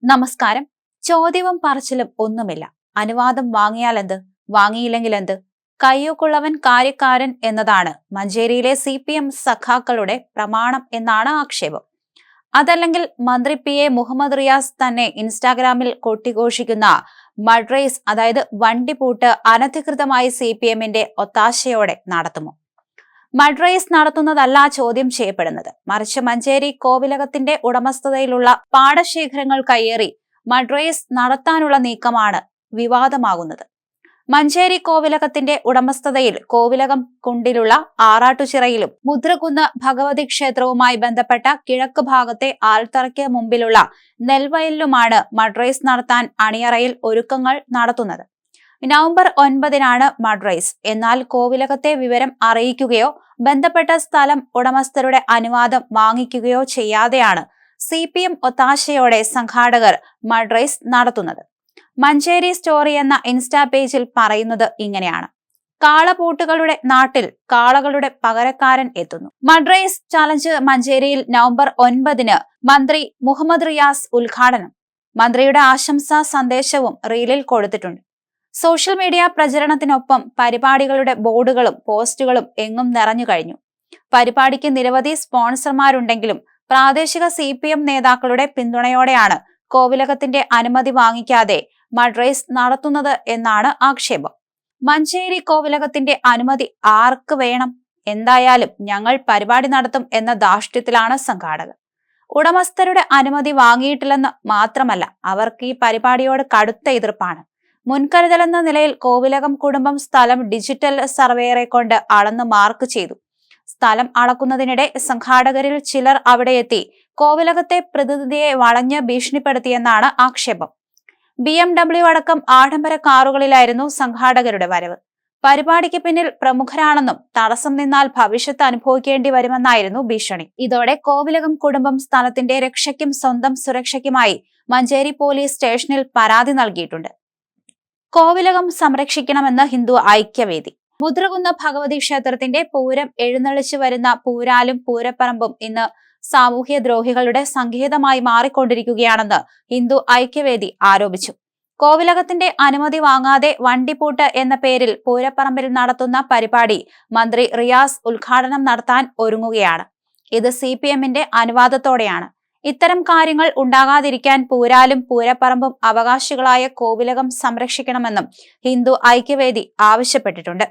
നമസ്കാരം. ചോദ്യവും പറച്ചിലും ഒന്നുമില്ല. അനുവാദം വാങ്ങിയാൽ എന്ത്, വാങ്ങിയില്ലെങ്കിൽ എന്ത്? കയ്യൂക്കുള്ളവൻ കാര്യക്കാരൻ എന്നതാണ് മഞ്ചേരിയിലെ CPM സഖാക്കളുടെ പ്രമാണം എന്നാണ് ആക്ഷേപം. അതല്ലെങ്കിൽ മന്ത്രി PA മുഹമ്മദ് റിയാസ് തന്നെ ഇൻസ്റ്റാഗ്രാമിൽ കൊട്ടിഘോഷിക്കുന്ന മഡ്രൈസ്, അതായത് വണ്ടിപൂട്ട് അനധികൃതമായി CPMന്റെ ഒത്താശയോടെ നടത്തുമോ? മഡ്രൈസ് നടത്തുന്നതല്ല ചോദ്യം ചെയ്യപ്പെടുന്നത്, മറിച്ച് മഞ്ചേരി കോവിലകത്തിന്റെ ഉടമസ്ഥതയിലുള്ള പാടശേഖരങ്ങൾ കയ്യേറി മഡ്രൈസ് നടത്താനുള്ള നീക്കമാണ് വിവാദമാകുന്നത്. മഞ്ചേരി കോവിലകത്തിന്റെ ഉടമസ്ഥതയിൽ കോവിലകം കുണ്ടിലുള്ള ആറാട്ടുചിറയിലും മുദ്രകുന്ന് ഭഗവതി ക്ഷേത്രവുമായി ബന്ധപ്പെട്ട കിഴക്ക് ഭാഗത്തെ ആൽത്തറയ്ക്ക് മുമ്പിലുള്ള നെൽവയലിലുമാണ് മഡ്രൈസ് നടത്താൻ അണിയറയിൽ ഒരുക്കങ്ങൾ നടത്തുന്നത്. നവംബർ 9-നാണ് മഡ്രൈസ്. എന്നാൽ കോവിലകത്തെ വിവരം അറിയിക്കുകയോ ബന്ധപ്പെട്ട സ്ഥലം ഉടമസ്ഥരുടെ അനുവാദം വാങ്ങിക്കുകയോ ചെയ്യാതെയാണ് CPM ഒത്താശയോടെ സംഘാടകർ മഡ്രൈസ് നടത്തുന്നത്. മഞ്ചേരി സ്റ്റോറി എന്ന ഇൻസ്റ്റാ പേജിൽ പറയുന്നത് ഇങ്ങനെയാണ്: കാളപൂട്ടുകളുടെ നാട്ടിൽ കാളകളുടെ പകരക്കാരൻ എത്തുന്നു. മഡ്രൈസ് ചലഞ്ച് മഞ്ചേരിയിൽ നവംബർ 9-ന് മന്ത്രി മുഹമ്മദ് റിയാസ് ഉദ്ഘാടനം. മന്ത്രിയുടെ ആശംസാ സന്ദേശവും റീലിൽ കൊടുത്തിട്ടുണ്ട്. സോഷ്യൽ മീഡിയ പ്രചരണത്തിനൊപ്പം പരിപാടികളുടെ ബോർഡുകളും പോസ്റ്റുകളും എങ്ങും നിറഞ്ഞു കഴിഞ്ഞു. പരിപാടിക്ക് നിരവധി സ്പോൺസർമാരുണ്ടെങ്കിലും പ്രാദേശിക CPM നേതാക്കളുടെ പിന്തുണയോടെയാണ് കോവിലകത്തിന്റെ അനുമതി വാങ്ങിക്കാതെ മഡ്രൈസ് നടത്തുന്നത് എന്നാണ് ആക്ഷേപം. മഞ്ചേരി കോവിലകത്തിന്റെ അനുമതി ആർക്ക് വേണം? എന്തായാലും ഞങ്ങൾ പരിപാടി നടത്തും എന്ന ധാർഷ്ട്യത്തിലാണ് സംഘാടകർ. ഉടമസ്ഥരുടെ അനുമതി വാങ്ങിയിട്ടില്ലെന്ന് മാത്രമല്ല, അവർക്ക് ഈ പരിപാടിയോട് കടുത്ത എതിർപ്പാണ്. മുൻകരുതലെന്ന നിലയിൽ കോവിലകം കുടുംബം സ്ഥലം ഡിജിറ്റൽ സർവേയറെ കൊണ്ട് അളന്ന് മാർക്ക് ചെയ്തു. സ്ഥലം അളക്കുന്നതിനിടെ സംഘാടകരിൽ ചിലർ അവിടെ എത്തി കോവിലകത്തെ പ്രതിനിധിയെ വളഞ്ഞ് ഭീഷണിപ്പെടുത്തിയെന്നാണ് ആക്ഷേപം. BMW അടക്കം ആഡംബര കാറുകളിലായിരുന്നു സംഘാടകരുടെ വരവ്. പരിപാടിക്ക് പിന്നിൽ പ്രമുഖരാണെന്നും തടസ്സം നിന്നാൽ ഭവിഷ്യത്ത് അനുഭവിക്കേണ്ടി വരുമെന്നായിരുന്നു ഭീഷണി. ഇതോടെ കോവിലകം കുടുംബം സ്ഥലത്തിന്റെ രക്ഷയ്ക്കും സ്വന്തം സുരക്ഷയ്ക്കുമായി മഞ്ചേരി പോലീസ് സ്റ്റേഷനിൽ പരാതി നൽകിയിട്ടുണ്ട്. കോവിലകം സംരക്ഷിക്കണമെന്ന് ഹിന്ദു ഐക്യവേദി. മുദ്രകുന്ന ഭഗവതി ക്ഷേത്രത്തിന്റെ പൂരം എഴുന്നള്ളിച്ചു വരുന്ന പൂരാലും പൂരപ്പറമ്പും ഇന്ന് സാമൂഹ്യദ്രോഹികളുടെ സങ്കേതമായി മാറിക്കൊണ്ടിരിക്കുകയാണെന്ന് ഹിന്ദു ഐക്യവേദി ആരോപിച്ചു. കോവിലകത്തിന്റെ അനുമതി വാങ്ങാതെ വണ്ടിപൂട്ട് എന്ന പേരിൽ പൂരപ്പറമ്പിൽ നടത്തുന്ന പരിപാടി മന്ത്രി റിയാസ് ഉദ്ഘാടനം നടത്താൻ ഒരുങ്ങുകയാണ്. ഇത് CPMന്റെ അനുവാദത്തോടെയാണ്. ഇത്തരം കാര്യങ്ങൾ ഉണ്ടാകാതിരിക്കാൻ പൂരാലും പൂരപ്പറമ്പും അവകാശികളായ കോവിലകം സംരക്ഷിക്കണമെന്നും ഹിന്ദു ഐക്യവേദി ആവശ്യപ്പെട്ടിട്ടുണ്ട്.